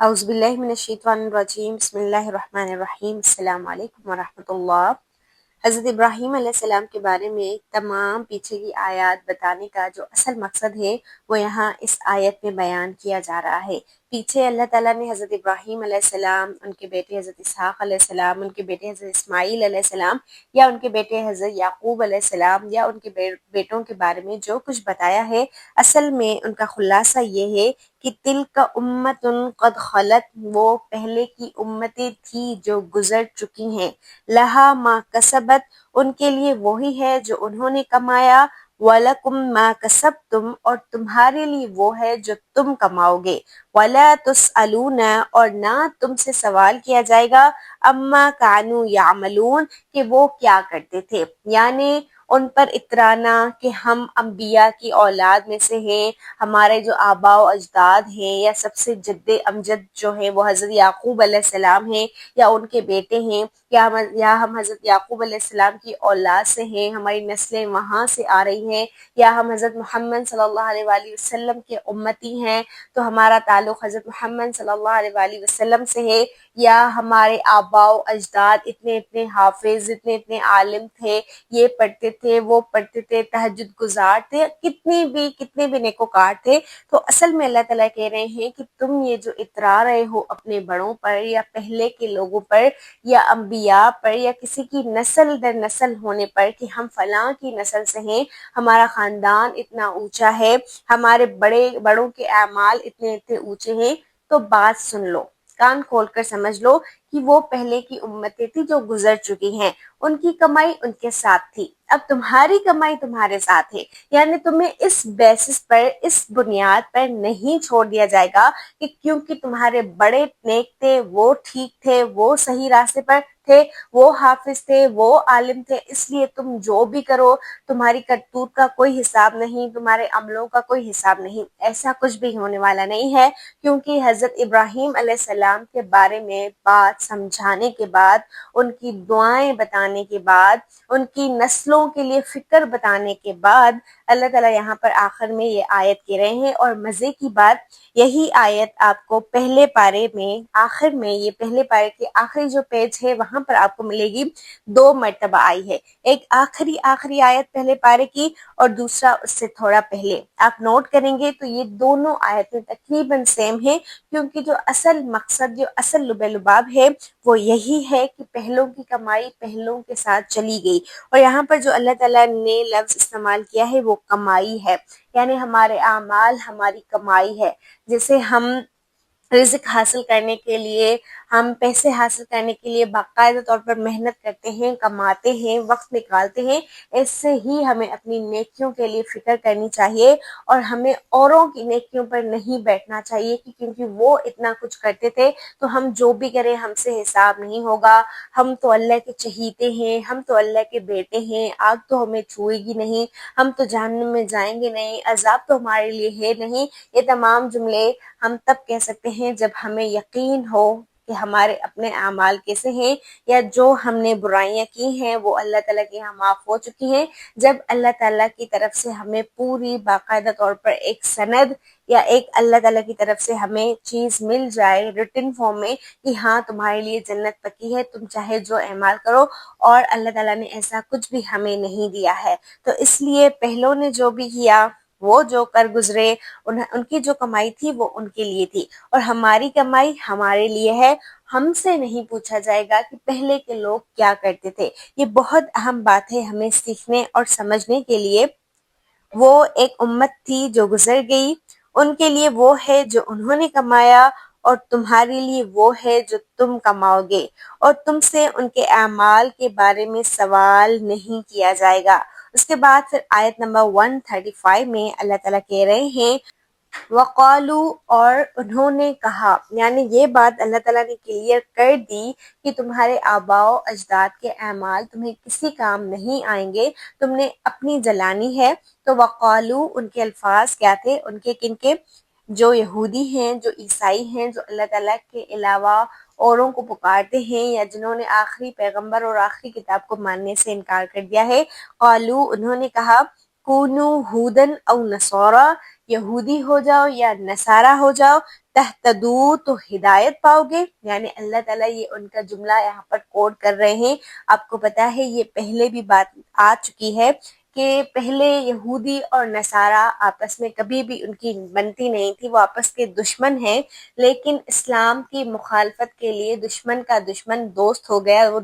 اعوذ باللہ من الشیطان الرجیم بسم اللہ الرحمن الرحیم السلام علیکم ورحمۃ اللہ۔ حضرت ابراہیم علیہ السلام کے بارے میں تمام پیچھے کی آیات بتانے کا جو اصل مقصد ہے وہ یہاں اس آیت میں بیان کیا جا رہا ہے۔ پیچھے اللہ تعالیٰ نے حضرت ابراہیم علیہ السلام، ان کے بیٹے حضرت اسحاق علیہ السلام، ان کے بیٹے حضرت اسماعیل علیہ السلام یا ان کے بیٹے حضرت یعقوب علیہ السلام یا ان کے بیٹوں کے بارے میں جو کچھ بتایا ہے، اصل میں ان کا خلاصہ یہ ہے کہ تلک امت قد خلت، وہ پہلے کی امتیں تھی جو گزر چکی ہیں، لہا ما کسبت، ان کے لیے وہی ہے جو انہوں نے کمایا، وَلَكُمْ مَا كَسَبْتُمْ، اور تمہارے لیے وہ ہے جو تم کماؤ گے، وَلَا تُسْأَلُونَ، اور نہ تم سے سوال کیا جائے گا، اما كَانُوا يَعْمَلُونَ، کہ وہ کیا کرتے تھے، یعنی ان پر اترانا کہ ہم انبیاء کی اولاد میں سے ہیں، ہمارے جو آباء و اجداد ہیں یا سب سے جد امجد جو ہیں وہ حضرت یعقوب علیہ السلام ہیں یا ان کے بیٹے ہیں، یا ہم حضرت یعقوب علیہ السلام کی اولاد سے ہیں، ہماری نسلیں وہاں سے آ رہی ہیں، یا ہم حضرت محمد صلی اللہ علیہ وآلہ وسلم کے امتی ہیں تو ہمارا تعلق حضرت محمد صلی اللہ علیہ وآلہ وسلم سے ہے، یا ہمارے آباء و اجداد اتنے اتنے حافظ، اتنے اتنے عالم تھے، یہ پڑھتے تھے، وہ پڑھتے تھے، تہجد گزار تھے، کتنے بھی نیکوکار تھے۔ تو اصل میں اللہ تعالیٰ کہہ رہے ہیں کہ تم یہ جو اترا رہے ہو اپنے بڑوں پر یا پہلے کے لوگوں پر یا انبیاء پر یا کسی کی نسل در نسل ہونے پر کہ ہم فلاں کی نسل سے ہیں، ہمارا خاندان اتنا اونچا ہے، ہمارے بڑوں کے اعمال اتنے اتنے اونچے ہیں، تو بات سن لو، کان کھول کر سمجھ لو کہ وہ پہلے کی امتیں تھی جو گزر چکی ہیں، ان کی کمائی ان کے ساتھ تھی، اب تمہاری کمائی تمہارے ساتھ ہے، یعنی تمہیں اس بیسس پر، اس بنیاد پر نہیں چھوڑ دیا جائے گا کہ کیونکہ تمہارے بڑے نیک تھے، وہ ٹھیک تھے، وہ صحیح راستے پر تھے، وہ حافظ تھے، وہ عالم تھے، اس لیے تم جو بھی کرو تمہاری کرتوت کا کوئی حساب نہیں، تمہارے عملوں کا کوئی حساب نہیں، ایسا کچھ بھی ہونے والا نہیں ہے، کیونکہ حضرت ابراہیم علیہ السلام کے بارے میں بات سمجھانے کے بعد، ان کی دعائیں بتانے کے بعد، ان کی نسلوں کے لیے فکر بتانے کے بعد، اللہ تعالیٰ یہاں پر آخر میں یہ آیت کہہ رہے ہیں، اور مزے کی بات یہی آیت آپ کو پہلے پارے میں آخر میں، یہ پہلے پارے کے آخری جو پیج ہے وہاں پر آپ کو ملے گی، 2 مرتبہ آئی ہے، ایک آخری آیت پہلے پارے کی اور دوسرا اس سے تھوڑا پہلے، آپ نوٹ کریں گے تو یہ دونوں آیتیں تقریباً سیم ہیں، کیونکہ جو اصل مقصد، جو اصل لب لباب ہے وہ یہی ہے کہ پہلوں کی کمائی پہلوں کے ساتھ چلی گئی، اور یہاں پر جو اللہ تعالیٰ نے لفظ استعمال کیا ہے وہ کمائی ہے، یعنی ہمارے اعمال ہماری کمائی ہے، جیسے ہم رزق حاصل کرنے کے لیے، ہم پیسے حاصل کرنے کے لیے باقاعدہ طور پر محنت کرتے ہیں، کماتے ہیں، وقت نکالتے ہیں، ایسے ہی ہمیں اپنی نیکیوں کے لیے فکر کرنی چاہیے، اور ہمیں اوروں کی نیکیوں پر نہیں بیٹھنا چاہیے کہ کیونکہ وہ اتنا کچھ کرتے تھے تو ہم جو بھی کریں ہم سے حساب نہیں ہوگا، ہم تو اللہ کے چہیتے ہیں، ہم تو اللہ کے بیٹے ہیں، آگ تو ہمیں چھوئے گی نہیں، ہم تو جہنم میں جائیں گے نہیں، عذاب تو ہمارے لیے ہے نہیں۔ یہ تمام جملے ہم تب کہہ سکتے ہیں جب ہمیں یقین ہو کہ ہمارے اپنے اعمال کیسے ہیں، یا جو ہم نے برائیاں کی ہیں وہ اللہ تعالیٰ کے یہاں معاف ہو چکی ہیں، جب اللہ تعالیٰ کی طرف سے ہمیں پوری باقاعدہ طور پر ایک سند یا ایک اللہ تعالیٰ کی طرف سے ہمیں چیز مل جائے ریٹن فارم میں کہ ہاں تمہارے لیے جنت پکی ہے، تم چاہے جو اعمال کرو، اور اللہ تعالیٰ نے ایسا کچھ بھی ہمیں نہیں دیا ہے، تو اس لیے پہلوں نے جو بھی کیا، وہ جو کر گزرے، ان کی جو کمائی تھی وہ ان کے لیے تھی، اور ہماری کمائی ہمارے لیے ہے، ہم سے نہیں پوچھا جائے گا کہ پہلے کے لوگ کیا کرتے تھے۔ یہ بہت اہم بات ہے ہمیں سیکھنے اور سمجھنے کے لیے۔ وہ ایک امت تھی جو گزر گئی، ان کے لیے وہ ہے جو انہوں نے کمایا، اور تمہارے لیے وہ ہے جو تم کماؤ گے، اور تم سے ان کے اعمال کے بارے میں سوال نہیں کیا جائے گا۔ اس کے بعد پھر آیت نمبر 135 میں اللہ تعالیٰ کہہ رہے ہیں وقالو، اور انہوں نے کہا، یعنی یہ بات اللہ تعالیٰ نے کلیئر کر دی کہ تمہارے آباء و اجداد کے اعمال تمہیں کسی کام نہیں آئیں گے، تم نے اپنی جلانی ہے، تو وقالو ان کے الفاظ کیا تھے، ان کے کن کے، جو یہودی ہیں، جو عیسائی ہیں، جو اللہ تعالیٰ کے علاوہ اوروں کو پکارتے ہیں، یا جنہوں نے آخری پیغمبر اور آخری کتاب کو ماننے سے انکار کر دیا ہے، قالو انہوں نے کہا کونو ہودن او نصارا، یہودی ہو جاؤ یا نصارہ ہو جاؤ، تہتدو تو ہدایت پاؤ گے. یعنی اللہ تعالیٰ یہ ان کا جملہ یہاں پر کوٹ کر رہے ہیں. آپ کو پتا ہے یہ پہلے بھی بات آ چکی ہے کہ پہلے یہودی اور نصارہ آپس میں کبھی بھی ان کی بنتی نہیں تھی، وہ آپس کے دشمن ہیں. لیکن اسلام کی مخالفت کے لیے دشمن کا دشمن دوست ہو گیا، وہ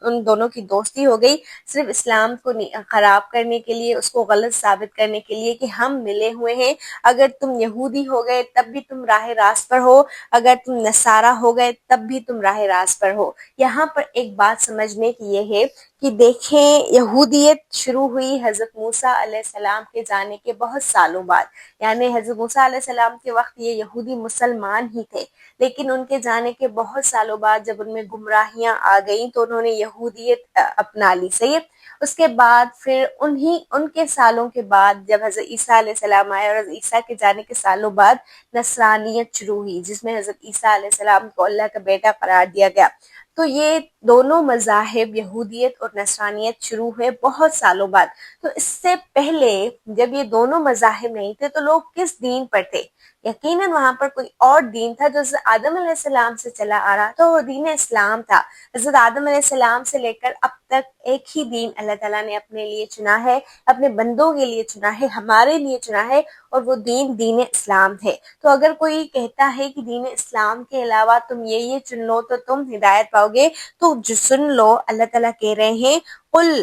ان دونوں کی دوستی ہو گئی، صرف اسلام کو خراب کرنے کے لیے، اس کو غلط ثابت کرنے کے لیے کہ ہم ملے ہوئے ہیں. اگر تم یہودی ہو گئے تب بھی تم راہ راست پر ہو، اگر تم نصارہ ہو گئے تب بھی تم راہ راست پر ہو. یہاں پر ایک بات سمجھنے کی یہ ہے کہ دیکھیں یہودیت شروع ہوئی حضرت موسیٰ علیہ السلام کے جانے کے بہت سالوں بعد. یعنی حضرت موسیٰ علیہ السلام کے وقت یہ یہودی مسلمان ہی تھے، لیکن ان کے جانے کے بہت سالوں بعد جب ان میں گمراہیاں آ گئیں تو انہوں نے یہودیت اپنا لی. صحیح. اس کے بعد پھر ان کے سالوں کے بعد جب حضرت عیسیٰ علیہ السلام آئے اور حضرت عیسیٰ کے جانے کے سالوں بعد نصرانیت شروع ہوئی، جس میں حضرت عیسیٰ علیہ السلام کو اللہ کا بیٹا قرار دیا گیا. تو یہ دونوں مذاہب یہودیت اور نصرانیت شروع ہوئے بہت سالوں بعد. تو اس سے پہلے جب یہ دونوں مذاہب نہیں تھے تو لوگ کس دین پر تھے؟ یقیناً وہاں پر کوئی اور دین تھا جو حضرت آدم علیہ السلام سے چلا آ رہا تھا، وہ دین اسلام تھا. حضرت آدم علیہ السلام سے لے کر اب تک ایک ہی دین اللہ تعالیٰ نے اپنے لیے چنا ہے، اپنے بندوں کے لیے چنا ہے، ہمارے لیے چنا ہے، اور وہ دین اسلام ہے. تو اگر کوئی کہتا ہے کہ دین اسلام کے علاوہ تم یہ چن لو تو تم ہدایت پاؤ گے، تو جو سن لو اللہ تعالیٰ کہہ رہے ہیں قل،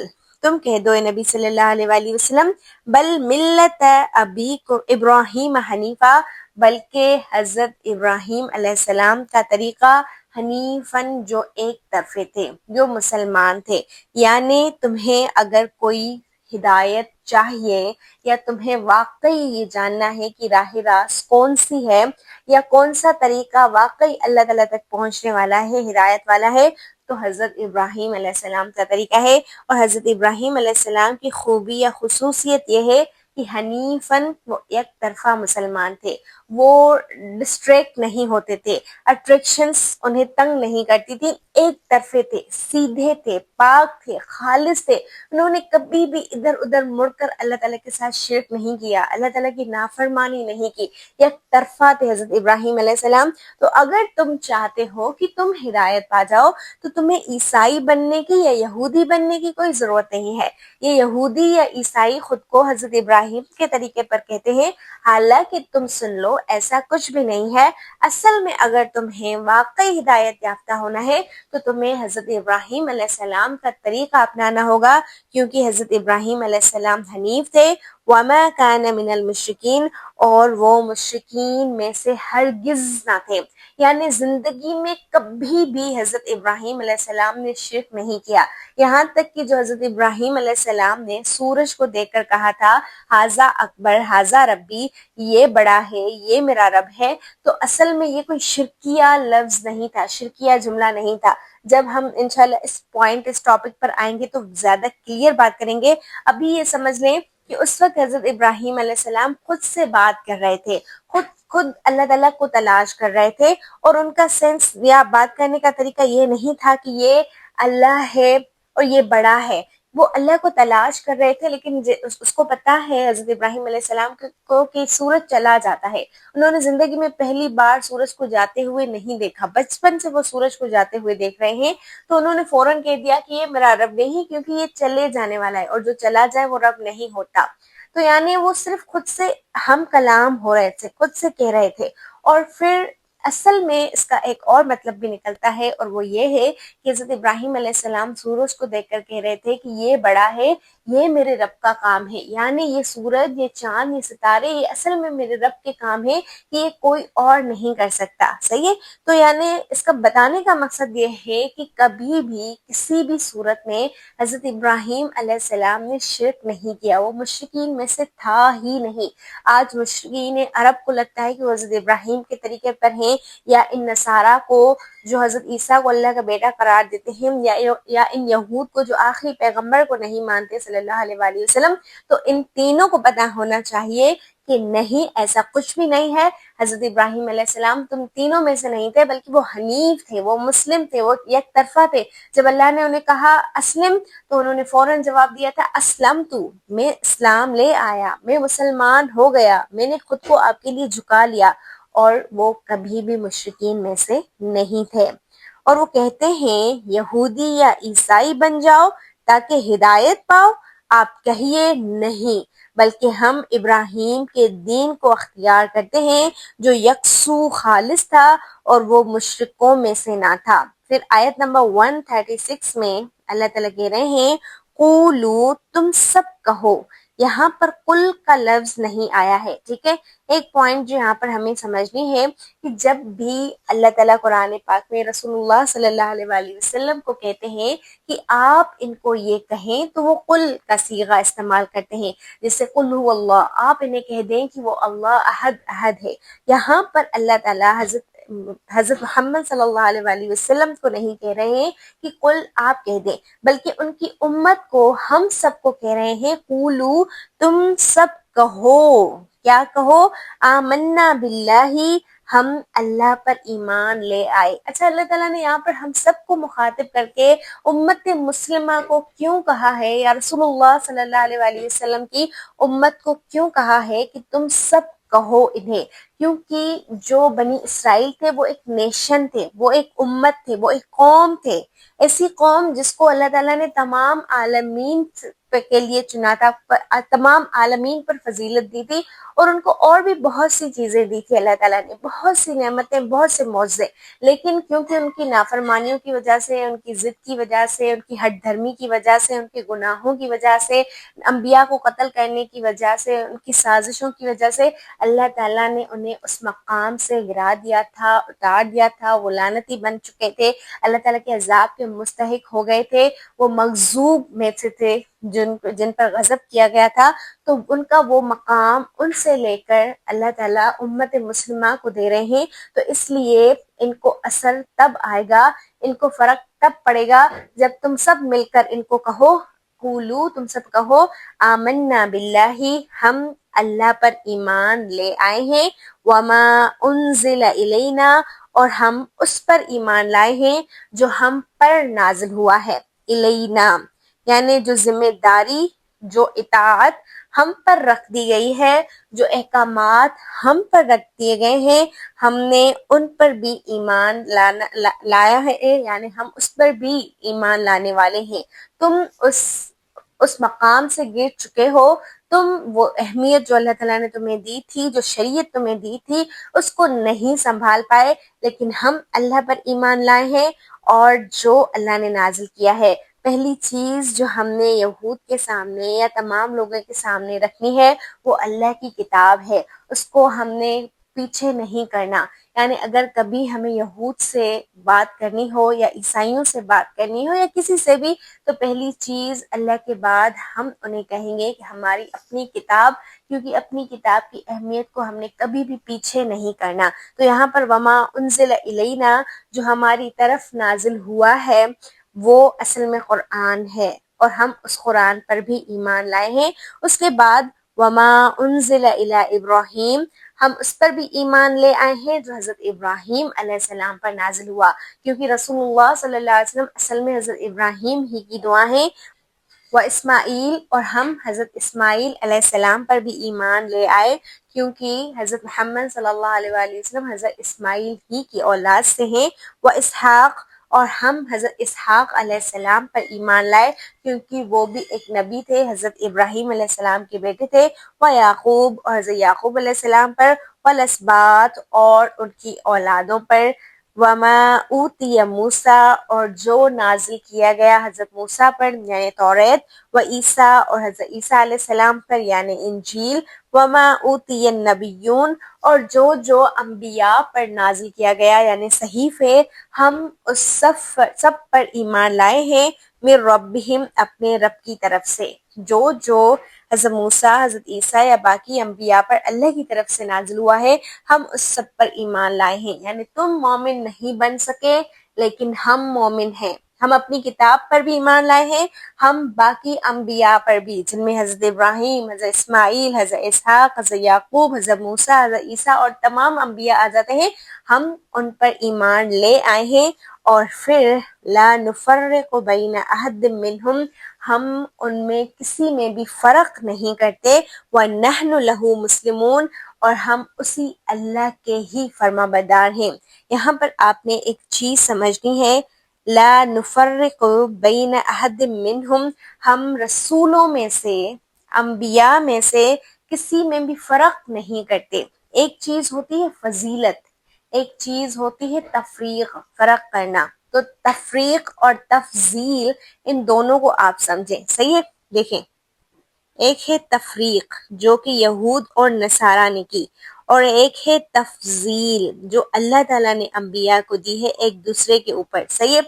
تم کہہ دو اے نبی صلی اللہ علیہ وآلہ وسلم، بل ملت ابیکم ابراہیم حنیفہ، بلکہ حضرت ابراہیم علیہ السلام کا طریقہ حنیفاً جو ایک طرفے تھے، جو مسلمان تھے. یعنی تمہیں اگر کوئی ہدایت چاہیے یا تمہیں واقعی یہ جاننا ہے کہ راہ راست کون سی ہے یا کون سا طریقہ واقعی اللہ تعالیٰ تک پہنچنے والا ہے، ہدایت والا ہے، تو حضرت ابراہیم علیہ السلام کا طریقہ ہے. اور حضرت ابراہیم علیہ السلام کی خوبی یا خصوصیت یہ ہے کہ حنیفاً وہ ایک طرفہ مسلمان تھے، وہ ڈسٹریکٹ نہیں ہوتے تھے، اٹریکشنز انہیں تنگ نہیں کرتی تھی، ایک طرفے تھے، سیدھے تھے، پاک تھے، خالص تھے. انہوں نے کبھی بھی ادھر ادھر مڑ کر اللہ تعالیٰ کے ساتھ شرک نہیں کیا، اللہ تعالیٰ کی نافرمانی نہیں کی، ایک طرفہ تھے حضرت ابراہیم علیہ السلام. تو اگر تم چاہتے ہو کہ تم ہدایت پا جاؤ تو تمہیں عیسائی بننے کی یا یہودی بننے کی کوئی ضرورت نہیں ہے. یہ یہودی یا عیسائی خود کو حضرت ابراہیم کے طریقے پر کہتے ہیں، حالانکہ تم سن لو ایسا کچھ بھی نہیں ہے. اصل میں اگر تمہیں واقعی ہدایت یافتہ ہونا ہے تو تمہیں حضرت ابراہیم علیہ السلام کا طریقہ اپنانا ہوگا، کیونکہ حضرت ابراہیم علیہ السلام حنیف تھے، وَمَا كَانَ مِنَ الْمُشْرِكِينَ، اور وہ مشرکین میں سے ہرگز نہ تھے. یعنی زندگی میں کبھی بھی حضرت ابراہیم علیہ السلام نے شرک نہیں کیا. یہاں تک کہ جو حضرت ابراہیم علیہ السلام نے سورج کو دیکھ کر کہا تھا ھذا اکبر ھذا ربی، یہ بڑا ہے، یہ میرا رب ہے، تو اصل میں یہ کوئی شرکیہ لفظ نہیں تھا، شرکیہ جملہ نہیں تھا. جب ہم انشاءاللہ اس ٹاپک پر آئیں گے تو زیادہ کلیئر بات کریں گے. ابھی یہ سمجھ لیں کہ اس وقت حضرت ابراہیم علیہ السلام خود سے بات کر رہے تھے، خود اللہ تعالیٰ کو تلاش کر رہے تھے، اور ان کا سینس یا بات کرنے کا طریقہ یہ نہیں تھا کہ یہ اللہ ہے اور یہ بڑا ہے. وہ اللہ کو تلاش کر رہے تھے، لیکن اس کو پتا ہے حضرت ابراہیم علیہ السلام کو کہ سورج چلا جاتا ہے. انہوں نے زندگی میں پہلی بار سورج کو جاتے ہوئے نہیں دیکھا، بچپن سے وہ سورج کو جاتے ہوئے دیکھ رہے ہیں. تو انہوں نے فوراً کہہ دیا کہ یہ میرا رب نہیں، کیونکہ یہ چلے جانے والا ہے، اور جو چلا جائے وہ رب نہیں ہوتا. تو یعنی وہ صرف خود سے ہم کلام ہو رہے تھے، خود سے کہہ رہے تھے. اور پھر اصل میں اس کا ایک اور مطلب بھی نکلتا ہے، اور وہ یہ ہے کہ حضرت ابراہیم علیہ السلام سورج کو دیکھ کر کہہ رہے تھے کہ یہ بڑا ہے، یہ میرے رب کا کام ہے. یعنی یہ سورج، یہ چاند، یہ ستارے، یہ اصل میں میرے رب کے کام ہے، کہ یہ کوئی اور نہیں کر سکتا. صحیح ہے. تو یعنی اس کا بتانے کا مقصد یہ ہے کہ کبھی بھی کسی بھی صورت میں حضرت ابراہیم علیہ السلام نے شرک نہیں کیا، وہ مشرکین میں سے تھا ہی نہیں. آج مشرکین عرب کو لگتا ہے کہ وہ حضرت ابراہیم کے طریقے پر ہیں، یا ان نصارہ کو جو حضرت عیسیٰ کو اللہ کا بیٹا قرار دیتے ہیں، یا ان یہود کو جو آخری پیغمبر کو نہیں مانتے صلی اللہ علیہ وآلہ وسلم. تو ان تینوں کو پتہ ہونا چاہیے کہ نہیں ایسا کچھ بھی نہیں ہے، حضرت ابراہیم علیہ السلام تم تینوں میں سے نہیں تھے بلکہ وہ حنیف تھے، وہ مسلم تھے، وہ یک طرفہ تھے۔ جب اللہ نے انہیں کہا اسلم تو انہوں نے فوراً جواب دیا تھا اسلمت، میں اسلام لے آیا، میں مسلمان ہو گیا، میں نے خود کو آپ کے لیے جھکا لیا، اور وہ کبھی بھی مشرکین میں سے نہیں تھے۔ اور وہ کہتے ہیں یہودی یا عیسائی بن جاؤ تاکہ ہدایت پاؤ، آپ کہیے نہیں، بلکہ ہم ابراہیم کے دین کو اختیار کرتے ہیں جو یکسو خالص تھا اور وہ مشرکوں میں سے نہ تھا۔ پھر آیت نمبر 136 میں اللہ تعالیٰ کہہ رہے ہیں قولو تم سب کہو، یہاں پر کل کا لفظ نہیں آیا ہے، ٹھیک ہے۔ ایک پوائنٹ جو یہاں پر ہمیں سمجھنی ہے کہ جب بھی اللہ تعالیٰ قرآن پاک میں رسول اللہ صلی اللہ علیہ وآلہ وسلم کو کہتے ہیں کہ آپ ان کو یہ کہیں تو وہ قل کا صیغہ استعمال کرتے ہیں، جیسے قل هو اللہ، آپ انہیں کہہ دیں کہ وہ اللہ احد احد ہے۔ یہاں پر اللہ تعالیٰ حضرت محمد صلی اللہ علیہ وآلہ وسلم کو نہیں کہہ رہے ہیں کہ قل آپ کہہ دیں، بلکہ ان کی امت کو، ہم سب کو کہہ رہے ہیں قولو تم سب کہو، کیا کہو؟ آمنا باللہ، ہم اللہ پر ایمان لے آئے۔ اچھا، اللہ تعالیٰ نے یہاں پر ہم سب کو مخاطب کر کے امت مسلمہ کو کیوں کہا ہے، یا رسول اللہ صلی اللہ علیہ وآلہ وسلم کی امت کو کیوں کہا ہے کہ تم سب کہو انہیں؟ کیونکہ جو بنی اسرائیل تھے وہ ایک نیشن تھے، وہ ایک امت تھے، وہ ایک قوم تھے، ایسی قوم جس کو اللہ تعالیٰ نے تمام عالمین کے لیے چنا تھا، تمام عالمین پر فضیلت دی تھی، اور ان کو اور بھی بہت سی چیزیں دی تھی اللہ تعالیٰ نے، بہت سی نعمتیں، بہت سے معجزے، لیکن کیونکہ ان کی نافرمانیوں کی وجہ سے، ان کی ضد کی وجہ سے، ان کی ہٹ دھرمی کی وجہ سے، ان کے گناہوں کی وجہ سے، انبیاء کو قتل کرنے کی وجہ سے، ان کی سازشوں کی وجہ سے اللہ تعالیٰ نے انہیں اس مقام سے گرا دیا تھا، اتار دیا تھا، وہ لعنتی بن چکے تھے، اللہ تعالیٰ کے عذاب کے مستحق ہو گئے تھے، وہ مغضوب میں سے تھے جن پر غضب کیا گیا تھا۔ تو ان کا وہ مقام ان سے لے کر اللہ تعالیٰ امت مسلمہ کو دے رہے ہیں، تو اس لیے ان کو اثر تب آئے گا، ان کو فرق تب پڑے گا جب تم سب مل کر ان کو کہو قولو تم سب کہو آمنا باللہ، ہم اللہ پر ایمان لے آئے ہیں، وما انزل الینا، اور ہم اس پر ایمان لائے ہیں جو ہم پر نازل ہوا ہے، الینا یعنی جو ذمہ داری، جو اطاعت ہم پر رکھ دی گئی ہے، جو احکامات ہم پر رکھ دیے گئے ہیں، ہم نے ان پر بھی ایمان لایا ہے، یعنی ہم اس پر بھی ایمان لانے والے ہیں۔ تم اس مقام سے گر چکے ہو، تم وہ اہمیت جو اللہ تعالیٰ نے تمہیں دی تھی، جو شریعت تمہیں دی تھی، اس کو نہیں سنبھال پائے، لیکن ہم اللہ پر ایمان لائے ہیں اور جو اللہ نے نازل کیا ہے۔ پہلی چیز جو ہم نے یہود کے سامنے یا تمام لوگوں کے سامنے رکھنی ہے وہ اللہ کی کتاب ہے، اس کو ہم نے پیچھے نہیں کرنا۔ یعنی اگر کبھی ہمیں یہود سے بات کرنی ہو یا عیسائیوں سے بات کرنی ہو یا کسی سے بھی، تو پہلی چیز اللہ کے بعد ہم انہیں کہیں گے کہ ہماری اپنی کتاب، کیونکہ اپنی کتاب کی اہمیت کو ہم نے کبھی بھی پیچھے نہیں کرنا۔ تو یہاں پر وما انزل الینا، جو ہماری طرف نازل ہوا ہے، وہ اصل میں قرآن ہے، اور ہم اس قرآن پر بھی ایمان لائے ہیں۔ اس کے بعد وما انزل الی ابراہیم، ہم اس پر بھی ایمان لے آئے ہیں جو حضرت ابراہیم علیہ السلام پر نازل ہوا، کیونکہ رسول اللہ صلی اللہ علیہ وسلم اصل میں حضرت ابراہیم ہی کی دعا ہیں، و اسماعیل، اور ہم حضرت اسماعیل علیہ السلام پر بھی ایمان لے آئے، کیونکہ حضرت محمد صلی اللہ علیہ وآلہ وسلم حضرت اسماعیل ہی کی اولاد سے ہیں، و اسحاق، اور ہم حضرت اسحاق علیہ السلام پر ایمان لائے کیونکہ وہ بھی ایک نبی تھے، حضرت ابراہیم علیہ السلام کے بیٹے تھے، و یعقوب، اور حضرت یعقوب علیہ السلام پر، والاسباط، اور ان کی اولادوں پر، وما اوتی موسیٰ، اور جو نازل کیا گیا حضرت موسیٰ پر یعنی توریت، و عیسیٰ، اور حضرت عیسیٰ علیہ السلام پر یعنی انجیل، وما اوتی النبیون، اور جو انبیاء پر نازل کیا گیا یعنی صحیفے، ہم اس سب پر ایمان لائے ہیں، من ربہم، اپنے رب کی طرف سے، جو حضرت موسیٰ، حضرت عیسیٰ یا باقی انبیاء پر اللہ کی طرف سے نازل ہوا ہے، ہم اس سب پر ایمان لائے ہیں۔ یعنی تم مومن نہیں بن سکے لیکن ہم مومن ہیں، ہم اپنی کتاب پر بھی ایمان لائے ہیں، ہم باقی انبیاء پر بھی، جن میں حضرت ابراہیم، حضرت اسماعیل، حضرت اسحاق، حضرت یعقوب، حضرت موسیٰ، حضرت عیسیٰ اور تمام انبیاء آ جاتے ہیں، ہم ان پر ایمان لے آئے ہیں۔ اور پھر لا نفرق بین احد منہم، ہم ان میں کسی میں بھی فرق نہیں کرتے، وَنَحْنُ لَهُ مُسْلِمُونَ، اور ہم اسی اللہ کے ہی فرما بردار ہیں۔ یہاں پر آپ نے ایک چیز سمجھنی ہے، لا نفرق بین احد منہم، ہم رسولوں میں سے، انبیاء میں سے کسی میں بھی فرق نہیں کرتے۔ ایک چیز ہوتی ہے فضیلت، ایک چیز ہوتی ہے تفریق، فرق کرنا۔ تو تفریق اور تفضیل ان دونوں کو آپ سمجھیں، صحیح ہے؟ دیکھیں، ایک ہے تفریق جو کہ یہود اور نصارہ نے کی، اور ایک ہے تفضیل جو اللہ تعالیٰ نے انبیاء کو دی ہے ایک دوسرے کے اوپر، صحیح ہے؟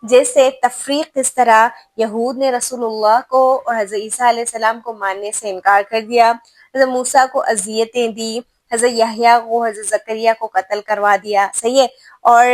جیسے تفریق اس طرح یہود نے رسول اللہ کو اور حضرت عیسیٰ علیہ السلام کو ماننے سے انکار کر دیا، حضرت موسیٰ کو اذیتیں دی، حضرت یحییٰ کو، حضرت زکریا کو قتل کروا دیا، صحیح ہے؟ اور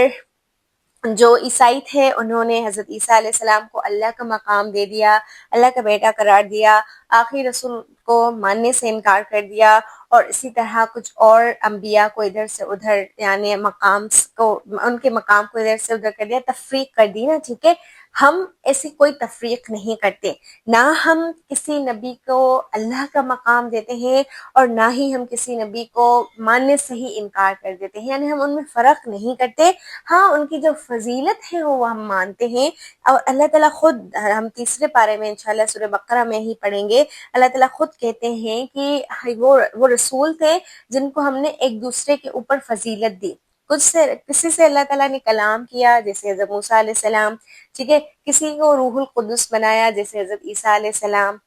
جو عیسائی تھے انہوں نے حضرت عیسیٰ علیہ السلام کو اللہ کا مقام دے دیا، اللہ کا بیٹا قرار دیا، آخری رسول کو ماننے سے انکار کر دیا، اور اسی طرح کچھ اور انبیاء کو ادھر سے ادھر، یعنی مقام کو، ان کے مقام کو ادھر سے ادھر کر دیا، تفریق کر دی نا، ٹھیک ہے؟ ہم ایسی کوئی تفریق نہیں کرتے، نہ ہم کسی نبی کو اللہ کا مقام دیتے ہیں اور نہ ہی ہم کسی نبی کو ماننے سے ہی انکار کر دیتے ہیں، یعنی ہم ان میں فرق نہیں کرتے۔ ہاں، ان کی جو فضیلت ہے وہ ہم مانتے ہیں، اور اللہ تعالیٰ خود، ہم تیسرے پارے میں انشاءاللہ سورہ بقرہ میں ہی پڑھیں گے، اللہ تعالیٰ خود کہتے ہیں کہ وہ رسول تھے جن کو ہم نے ایک دوسرے کے اوپر فضیلت دی۔ کسی سے اللہ تعالیٰ نے کلام کیا جیسے حضرت موسیٰ علیہ السلام، ٹھیک ہے؟ کسی کو روح القدس بنایا جیسے حضرت عیسیٰ علیہ السلام،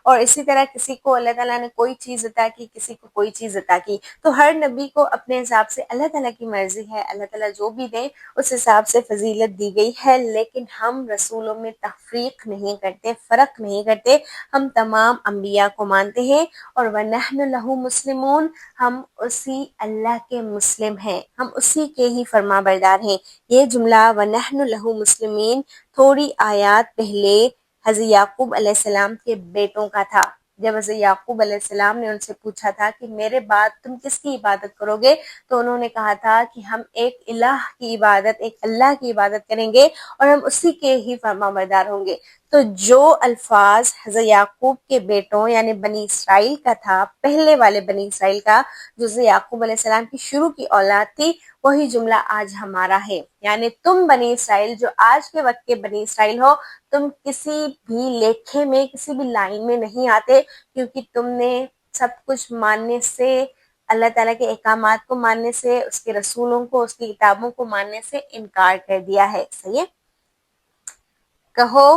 اور اسی طرح کسی کو اللہ تعالیٰ نے کوئی چیز عطا کی، کسی کو کوئی چیز عطا کی۔ تو ہر نبی کو اپنے حساب سے، اللہ تعالیٰ کی مرضی ہے، اللہ تعالیٰ جو بھی دے اس حساب سے فضیلت دی گئی ہے، لیکن ہم رسولوں میں تفریق نہیں کرتے، فرق نہیں کرتے، ہم تمام انبیاء کو مانتے ہیں، اور وَنَحْنُ لَهُ مُسْلِمُونَ، ہم اسی اللہ کے مسلم ہیں، ہم اسی کے ہی فرما بردار ہیں۔ یہ جملہ وَنَحْنُ لَهُ مُسْلِمِينَ تھوڑی آیات پہلے حضرت یعقوب علیہ السلام کے بیٹوں کا تھا۔ جب حضرت یعقوب علیہ السلام نے ان سے پوچھا تھا کہ میرے بعد تم کس کی عبادت کرو گے، تو انہوں نے کہا تھا کہ ہم ایک الہ کی عبادت، ایک اللہ کی عبادت کریں گے، اور ہم اسی کے ہی فرما بردار ہوں گے۔ تو جو الفاظ حضرت یعقوب کے بیٹوں یعنی بنی اسرائیل کا تھا، پہلے والے بنی اسرائیل کا، جو حضرت یعقوب علیہ السلام کی شروع کی اولاد تھی، وہی جملہ آج ہمارا ہے۔ یعنی تم بنی اسرائیل، جو آج کے وقت کے بنی اسرائیل ہو، تم کسی بھی لیکھے میں، کسی بھی لائن میں نہیں آتے، کیونکہ تم نے سب کچھ ماننے سے، اللہ تعالیٰ کے احکامات کو ماننے سے، اس کے رسولوں کو، اس کی کتابوں کو ماننے سے انکار کر دیا ہے، صحیح ہے؟ کہو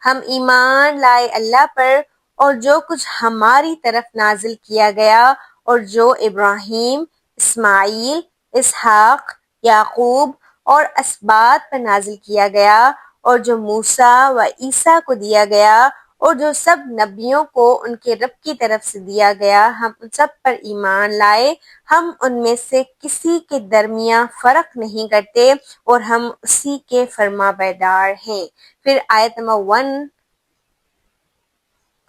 ہم ایمان لائے اللہ پر اور جو کچھ ہماری طرف نازل کیا گیا، اور جو ابراہیم، اسماعیل، اسحاق، یعقوب اور اسباط پر نازل کیا گیا، اور جو موسیٰ و عیسیٰ کو دیا گیا، اور جو سب نبیوں کو ان کے رب کی طرف سے دیا گیا، ہم ان سب پر ایمان لائے، ہم ان میں سے کسی کے درمیان فرق نہیں کرتے، اور ہم اسی کے فرما بردار ہیں۔ پھر آیت نمبر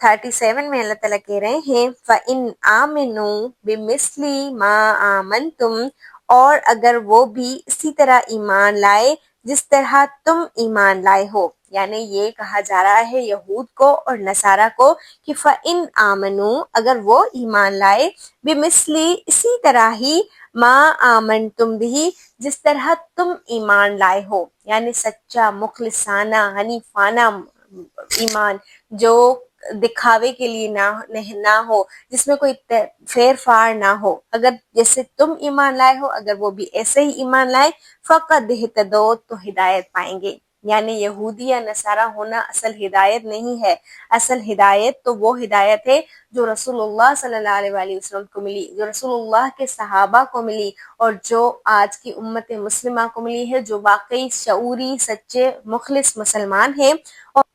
137 میں اللہ تعالیٰ کہہ رہے ہیں فَإِنْ آمِنُوا بِمِثْلِ مَا آمَنْتُمْ، اور اگر وہ بھی اسی طرح ایمان لائے جس طرح تم ایمان لائے ہو، یعنی یہ کہا جا رہا ہے یہود کو اور نصارہ کو کہ فَإِنْ آمَنُوا، اگر وہ ایمان لائے، بِمِثْلِ اسی طرح ہی، ما آمنتم بھی، جس طرح تم ایمان لائے ہو، یعنی سچا، مخلصانہ، حنیفانہ ایمان، جو دکھاوے کے لیے نہ ہو، جس میں کوئی پھیر پھاڑ نہ ہو، اگر جیسے تم ایمان لائے ہو اگر وہ بھی ایسے ہی ایمان لائے، فقط اہتدوا، تو ہدایت پائیں گے۔ یعنی یہودی یا نصارہ ہونا اصل ہدایت نہیں ہے، اصل ہدایت تو وہ ہدایت ہے جو رسول اللہ صلی اللہ علیہ وآلہ وسلم کو ملی، جو رسول اللہ کے صحابہ کو ملی، اور جو آج کی امت مسلمہ کو ملی ہے، جو واقعی شعوری، سچے، مخلص مسلمان ہیں۔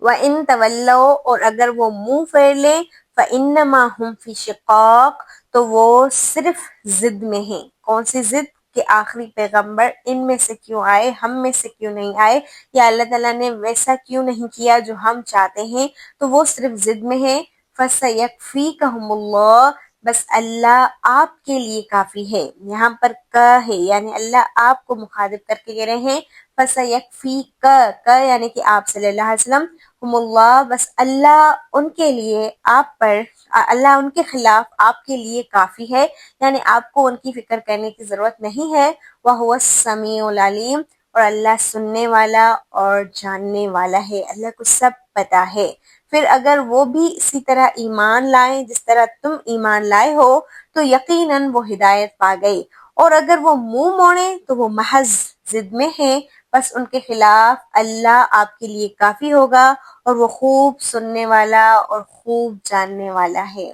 وَإِن تَوَلَّوْا، اور اگر وہ منہ پھیر لیں، فَإِنَّمَا هُمْ فِي شِقَاقٍ، تو وہ صرف ضد میں ہیں۔ کون سی ضد؟ کہ آخری پیغمبر ان میں سے کیوں آئے، ہم میں سے کیوں نہیں آئے، یا اللہ تعالیٰ نے ویسا کیوں نہیں کیا جو ہم چاہتے ہیں، تو وہ صرف ضد میں ہے۔ فَسَيَكْفِيكَهُمُ اللَّهُ، بس اللہ آپ کے لیے کافی ہے۔ یہاں پر کا ہے یعنی اللہ آپ کو مخاطب کر کے کہہ رہے ہیں فَسَيَكْفِيكَ کا یعنی کہ آپ صلی اللہ علیہ وسلم، ہم اللہ، بس اللہ ان کے لیے آپ پر، اللہ ان کے خلاف آپ کے لیے کافی ہے، یعنی آپ کو ان کی فکر کرنے کی ضرورت نہیں ہے۔ وَهُوَ السَّمِيعُ الْعَلِيمُ، اور اللہ سننے والا اور جاننے والا ہے، اللہ کو سب پتہ ہے۔ پھر اگر وہ بھی اسی طرح ایمان لائیں جس طرح تم ایمان لائے ہو تو یقیناً وہ ہدایت پا گئے، اور اگر وہ منہ موڑیں تو وہ محض ضد میں ہیں، بس ان کے خلاف اللہ آپ کے لیے کافی ہوگا، اور وہ خوب سننے والا اور خوب جاننے والا ہے۔